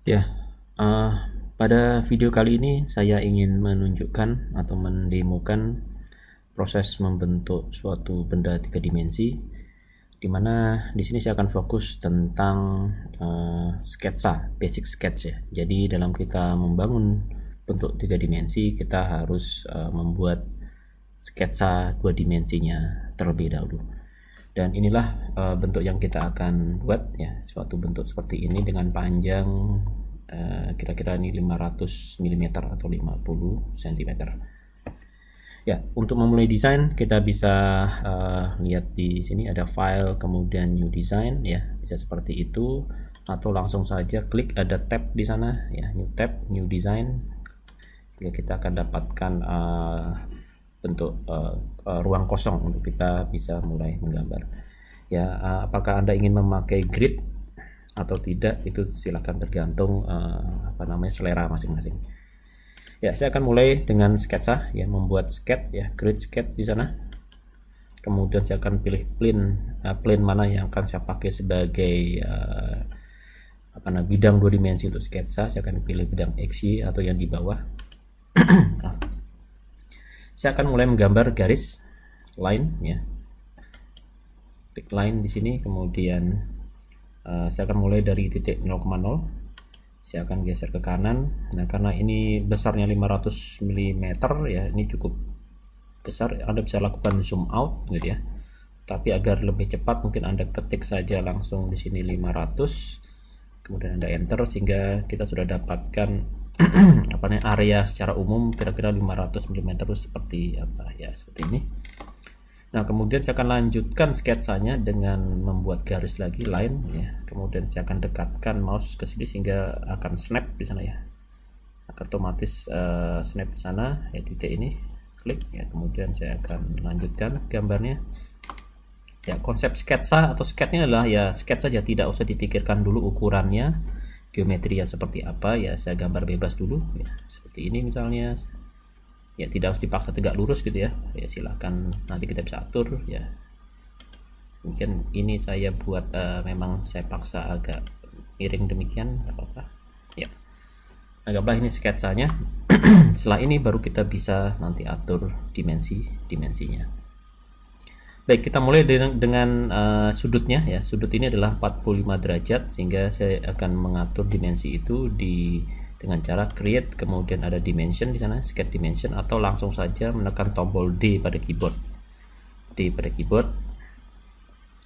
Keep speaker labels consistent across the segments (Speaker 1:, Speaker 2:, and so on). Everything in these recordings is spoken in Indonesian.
Speaker 1: Ya, eh, pada video kali ini saya ingin menunjukkan atau mendemokan proses membentuk suatu benda tiga dimensi, di mana di sini saya akan fokus tentang sketsa, basic sketch ya. Jadi dalam kita membangun bentuk tiga dimensi, kita harus membuat sketsa dua dimensinya terlebih dahulu. Dan inilah bentuk yang kita akan buat ya, suatu bentuk seperti ini dengan panjang kira-kira ini 500 mm atau 50 cm. Ya, untuk memulai desain kita bisa lihat di sini ada file kemudian new design ya, bisa seperti itu atau langsung saja klik ada tab di sana ya, new tab, new design. Ya, kita akan dapatkan bentuk ruang kosong untuk kita bisa mulai menggambar. Ya, apakah Anda ingin memakai grid atau tidak itu silakan, tergantung selera masing-masing. Ya, saya akan mulai dengan sketsa ya, membuat sketch ya, grid sketch di sana. Kemudian saya akan pilih plane mana yang akan saya pakai sebagai bidang dua dimensi untuk sketsa. Saya akan pilih bidang XY atau yang di bawah. Saya akan mulai menggambar garis line ya. Klik line di sini, kemudian saya akan mulai dari titik 0,0. Saya akan geser ke kanan. Nah, karena ini besarnya 500 mm ya, ini cukup besar. Anda bisa lakukan zoom out gitu ya. Tapi agar lebih cepat mungkin Anda ketik saja langsung di sini 500. Kemudian Anda enter sehingga kita sudah dapatkan area secara umum kira-kira 500 mm itu seperti apa ya, seperti ini. Nah, kemudian saya akan lanjutkan sketsanya dengan membuat garis lagi line ya. Kemudian saya akan dekatkan mouse ke sini sehingga akan snap di sana ya. Akan otomatis snap di sana ya, titik ini. Klik ya, kemudian saya akan lanjutkan gambarnya. Ya, konsep sketsa atau sketnya adalah ya sketsa saja, tidak usah dipikirkan dulu ukurannya, geometrinya seperti apa ya. Saya gambar bebas dulu ya, seperti ini misalnya. Ya, tidak harus dipaksa tegak lurus gitu ya. Ya, silahkan nanti kita bisa atur ya. Mungkin ini saya buat memang saya paksa agak miring demikian, tidak apa-apa ya. Anggaplah ini sketsanya. Setelah ini baru kita bisa nanti atur dimensinya. Baik, kita mulai dengan sudutnya ya. Sudut ini adalah 45 derajat sehingga saya akan mengatur dimensi itu dengan cara create, kemudian ada dimension di sana, sketch dimension, atau langsung saja menekan tombol D pada keyboard.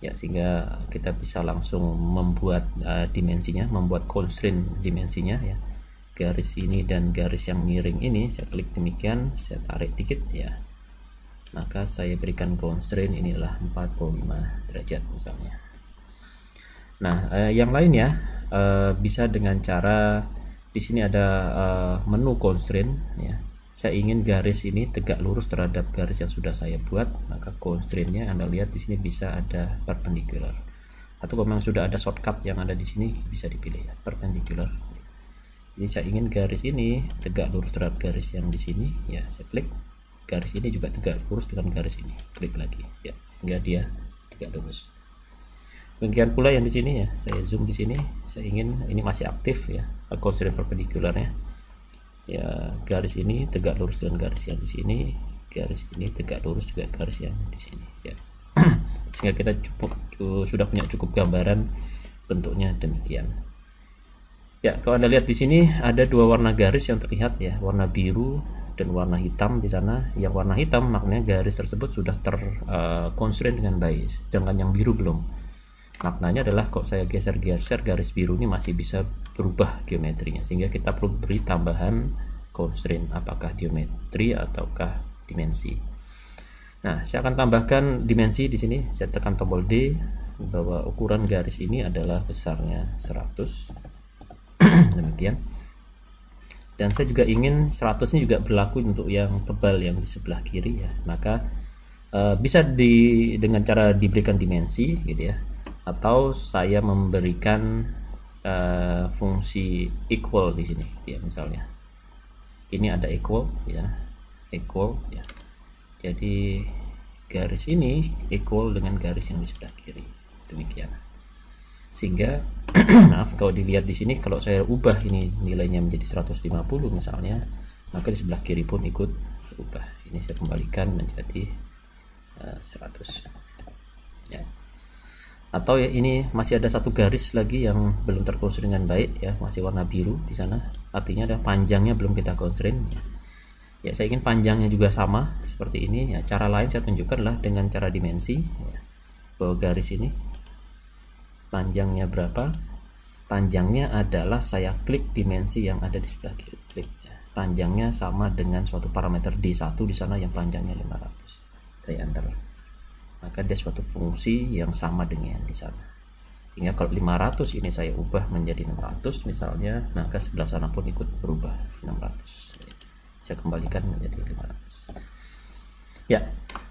Speaker 1: Ya, sehingga kita bisa langsung membuat dimensinya, membuat constraint dimensinya ya. Garis ini dan garis yang miring ini saya klik demikian, saya tarik dikit ya. Maka saya berikan constraint inilah 45 derajat misalnya. Nah, yang lainnya bisa dengan cara di sini ada menu constraint ya. Saya ingin garis ini tegak lurus terhadap garis yang sudah saya buat, maka constraintnya Anda lihat di sini bisa ada perpendicular. Atau kalau memang sudah ada shortcut yang ada di sini bisa dipilih ya, perpendicular. Jadi saya ingin garis ini tegak lurus terhadap garis yang di sini ya, saya klik. Garis ini juga tegak lurus dengan garis ini, klik lagi ya, sehingga dia tegak lurus. Demikian pula yang di sini ya, saya zoom di sini, saya ingin ini masih aktif ya, constraint perpendikularnya. Ya, garis ini tegak lurus dengan garis yang di sini, garis ini tegak lurus juga garis yang di sini ya. Sehingga kita sudah punya cukup gambaran bentuknya demikian. Ya, kalau Anda lihat di sini ada dua warna garis yang terlihat ya, warna biru dan warna hitam di sana. Yang warna hitam maknanya garis tersebut sudah constraint dengan baik, sedangkan yang biru belum. Maknanya adalah kok saya geser-geser garis biru ini masih bisa berubah geometrinya, sehingga kita perlu beri tambahan constraint, apakah geometri ataukah dimensi. Nah, saya akan tambahkan dimensi di sini. Saya tekan tombol D bahwa ukuran garis ini adalah besarnya 100. Demikian. Dan saya juga ingin 100 ini juga berlaku untuk yang tebal yang di sebelah kiri ya. Maka bisa dengan cara diberikan dimensi gitu ya, atau saya memberikan fungsi equal di sini ya. Misalnya ini ada equal ya, jadi garis ini equal dengan garis yang di sebelah kiri, demikian. sehingga maaf, kalau dilihat di sini kalau saya ubah ini nilainya menjadi 150 misalnya, maka di sebelah kiri pun ikut berubah. Ini saya kembalikan menjadi 100 ya. Atau ya, ini masih ada satu garis lagi yang belum terkonstrain dengan baik ya, masih warna biru di sana, artinya ada panjangnya belum kita constrain ya. Ya, saya ingin panjangnya juga sama seperti ini ya. Cara lain saya tunjukkan lah dengan cara dimensi ya. Bahwa garis ini panjangnya berapa, panjangnya adalah saya klik dimensi yang ada di sebelah kiri, klik ya. Panjangnya sama dengan suatu parameter D1 di sana yang panjangnya 500, saya enter, maka dia suatu fungsi yang sama dengan di sana. Hingga kalau 500 ini saya ubah menjadi 600 misalnya, maka sebelah sana pun ikut berubah 600, saya kembalikan menjadi 500 ya.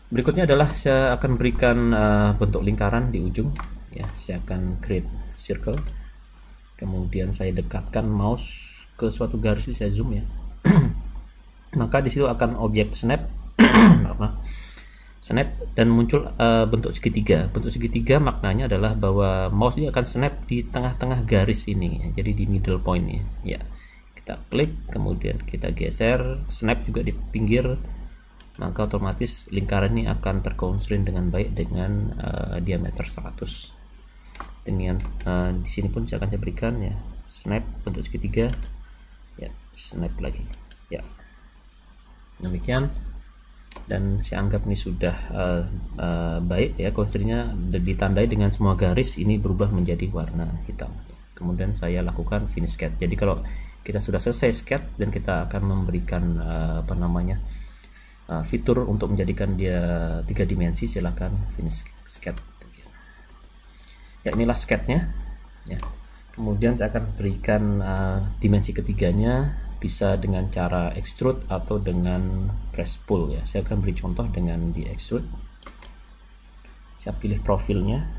Speaker 1: Berikutnya adalah saya akan berikan bentuk lingkaran di ujung ya. Saya akan create circle, kemudian saya dekatkan mouse ke suatu garis, saya zoom ya. Maka di situ akan objek snap snap dan muncul bentuk segitiga. Bentuk segitiga maknanya adalah bahwa mouse ini akan snap di tengah-tengah garis ini ya. Jadi di middle point ya. Kita klik, kemudian kita geser, snap juga di pinggir, maka otomatis lingkaran ini akan terconstrain dengan baik dengan diameter 100. Dengan di sini pun saya akan berikan ya, snap bentuk segitiga ya, snap lagi ya, demikian. Dan saya anggap ini sudah baik ya, constrainnya ditandai dengan semua garis ini berubah menjadi warna hitam. Kemudian saya lakukan finish sketch. Jadi kalau kita sudah selesai sketch dan kita akan memberikan fitur untuk menjadikan dia 3 dimensi, silahkan finish sketch ya. Inilah sketchnya ya. Kemudian saya akan berikan dimensi ketiganya, bisa dengan cara extrude atau dengan press pull ya. Saya akan beri contoh dengan di extrude. Saya pilih profilnya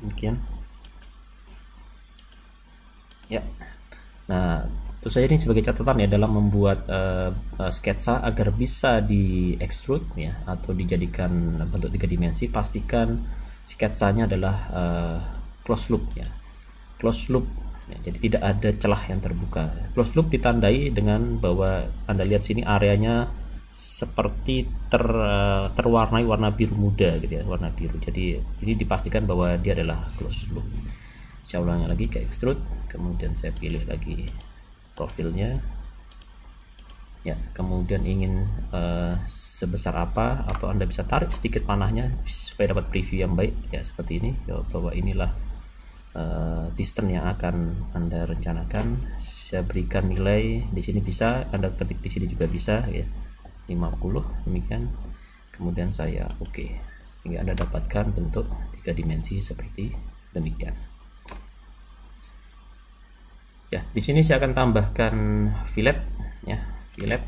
Speaker 1: demikian ya. Nah, itu saja ini sebagai catatan ya dalam membuat sketsa agar bisa di extrude ya atau dijadikan bentuk 3 dimensi. Pastikan sketsanya adalah close loop ya, close loop ya, jadi tidak ada celah yang terbuka. Close loop ditandai dengan bahwa Anda lihat sini areanya seperti terwarnai warna biru muda gitu ya, warna biru. Jadi ini dipastikan bahwa dia adalah close loop. Saya ulangi lagi ke extrude, kemudian saya pilih lagi profilnya ya, kemudian ingin sebesar apa, atau Anda bisa tarik sedikit panahnya supaya dapat preview yang baik ya, seperti ini ya, bahwa inilah distance yang akan Anda rencanakan. Saya berikan nilai di sini, bisa Anda ketik di sini juga bisa ya, 50 demikian. Kemudian saya oke, sehingga Anda dapatkan bentuk 3 dimensi seperti demikian. Ya, di sini saya akan tambahkan fillet ya, fillet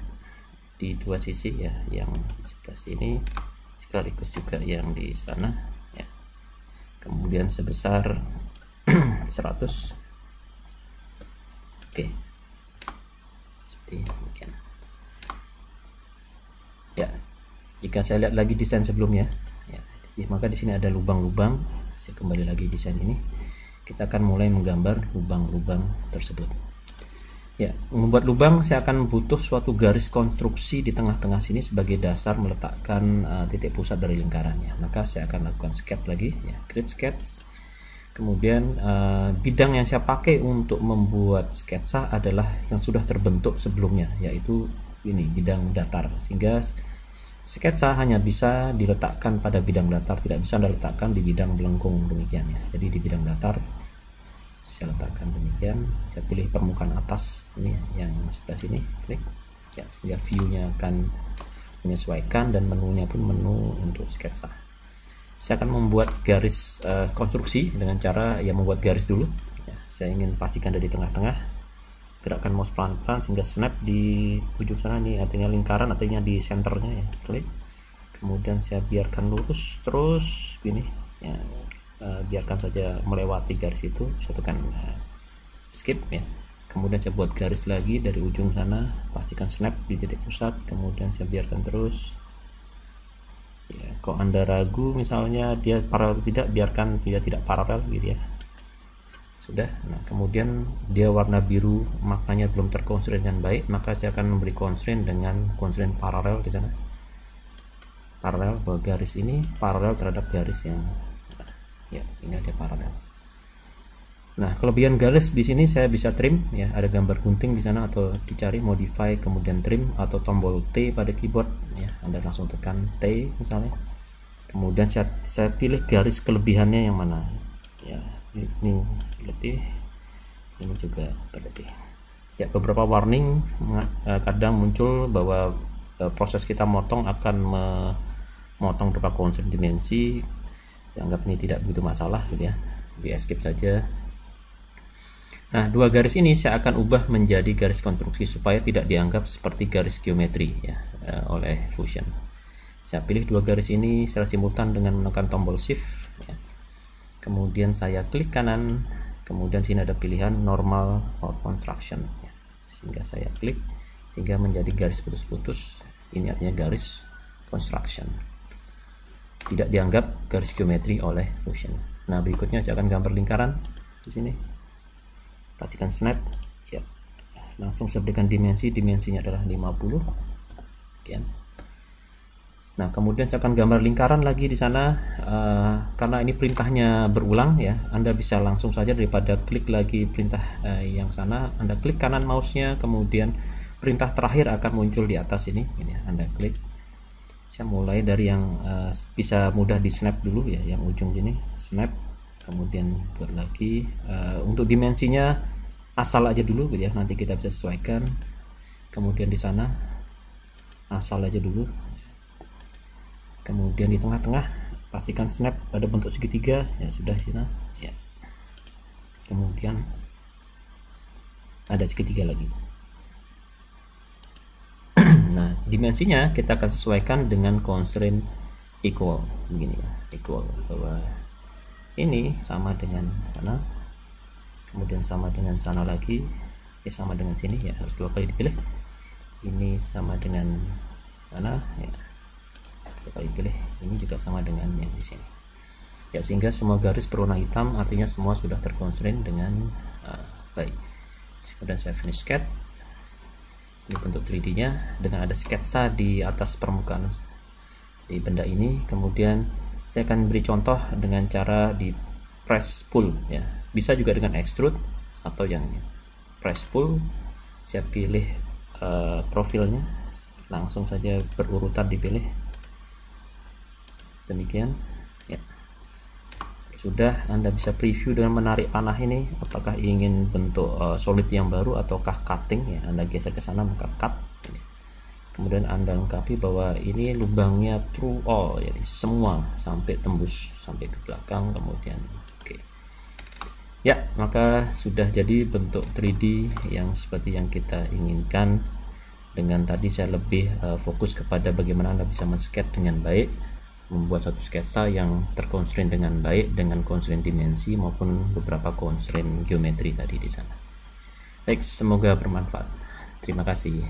Speaker 1: di 2 sisi ya, yang di sebelah sini sekaligus juga yang di sana ya. Kemudian sebesar 100. Oke. Seperti demikian. Ya. Jika saya lihat lagi desain sebelumnya ya, maka di sini ada lubang-lubang. Saya kembali lagi desain ini. Kita akan mulai menggambar lubang-lubang tersebut ya. Membuat lubang, saya akan butuh suatu garis konstruksi di tengah-tengah sini sebagai dasar meletakkan titik pusat dari lingkarannya. Maka saya akan lakukan sketch lagi ya, create sketch. Kemudian bidang yang saya pakai untuk membuat sketsa adalah yang sudah terbentuk sebelumnya, yaitu ini bidang datar, sehingga sketsa hanya bisa diletakkan pada bidang datar, tidak bisa Anda letakkan di bidang melengkung demikian ya. Jadi di bidang datar saya letakkan demikian. Saya pilih permukaan atas ini yang sebelah sini, klik ya, sehingga view-nya akan menyesuaikan dan menunya pun menu untuk sketsa. Saya akan membuat garis konstruksi dengan cara ya, membuat garis dulu ya. Saya ingin pastikan dari tengah-tengah, gerakkan mouse pelan-pelan sehingga snap di ujung sana, ini artinya lingkaran, artinya di senternya ya, klik. Kemudian saya biarkan lurus terus gini ya, biarkan saja melewati garis itu, saya tekan skip ya. Kemudian saya buat garis lagi dari ujung sana, pastikan snap di titik pusat, kemudian saya biarkan terus Ya, kalau Anda ragu misalnya dia paralel atau tidak, biarkan dia tidak paralel gitu ya. Sudah. Nah, kemudian dia warna biru maknanya belum terconstrain dengan baik, maka saya akan memberi constraint dengan constraint paralel di sana. Paralel bahwa garis ini paralel terhadap garis yang ya, sehingga dia paralel. Nah, kelebihan garis di sini saya bisa trim ya, ada gambar gunting di sana, atau dicari modify kemudian trim, atau tombol T pada keyboard ya, Anda langsung tekan T misalnya. Kemudian saya pilih garis kelebihannya yang mana. Ya, ini lebih, ini juga berlebih. Ya, beberapa warning kadang muncul bahwa proses kita motong akan memotong beberapa constraint dimensi. Dianggap ini tidak begitu masalah gitu ya, di escape saja. Nah, dua garis ini saya akan ubah menjadi garis konstruksi supaya tidak dianggap seperti garis geometri ya oleh Fusion. Saya pilih dua garis ini secara simultan dengan menekan tombol Shift ya. Kemudian saya klik kanan, kemudian sini ada pilihan normal or construction ya. Sehingga saya klik sehingga menjadi garis putus-putus. Ini artinya garis construction. Tidak dianggap garis geometri oleh Fusion. Nah, berikutnya saya akan gambar lingkaran di sini. Pastikan snap ya, langsung saya berikan dimensinya adalah 50 ya. Nah, kemudian saya akan gambar lingkaran lagi di sana. Karena ini perintahnya berulang ya, Anda bisa langsung saja daripada klik lagi perintah yang sana, Anda klik kanan mouse-nya, kemudian perintah terakhir akan muncul di atas ini ya, Anda klik. Saya mulai dari yang bisa mudah di snap dulu ya, yang ujung sini snap, kemudian buat lagi. Untuk dimensinya asal aja dulu gitu ya, nanti kita bisa sesuaikan. Kemudian di sana asal aja dulu, kemudian di tengah-tengah pastikan snap pada bentuk segitiga ya, sudah sini ya. Kemudian ada segitiga lagi. Nah, dimensinya kita akan sesuaikan dengan constraint equal begini ya, equal, bahwa ini sama dengan sana, kemudian sama dengan sana lagi, sama dengan sini ya, harus dua kali dipilih. Ini sama dengan sana ya, dua kali pilih. Ini juga sama dengan yang di sini ya, sehingga semua garis berwarna hitam artinya semua sudah terconstrain dengan baik. Kemudian saya finish sketch. Ini bentuk 3D nya dengan ada sketsa di atas permukaan di benda ini. Kemudian saya akan beri contoh dengan cara di press pull ya, bisa juga dengan extrude atau yang ini press pull. Saya pilih profilnya, langsung saja berurutan dipilih demikian ya. Sudah, Anda bisa preview dengan menarik panah ini, apakah ingin bentuk solid yang baru ataukah cutting ya, Anda geser ke sana maka cut ini. Kemudian Anda lengkapi bahwa ini lubangnya true all, jadi semua sampai tembus sampai ke belakang. Kemudian oke. Ya, maka sudah jadi bentuk 3D yang seperti yang kita inginkan. Dengan tadi saya lebih fokus kepada bagaimana Anda bisa men-sketch dengan baik, membuat satu sketsa yang terconstrain dengan baik dengan constraint dimensi maupun beberapa constraint geometri tadi di sana. Baik, semoga bermanfaat. Terima kasih.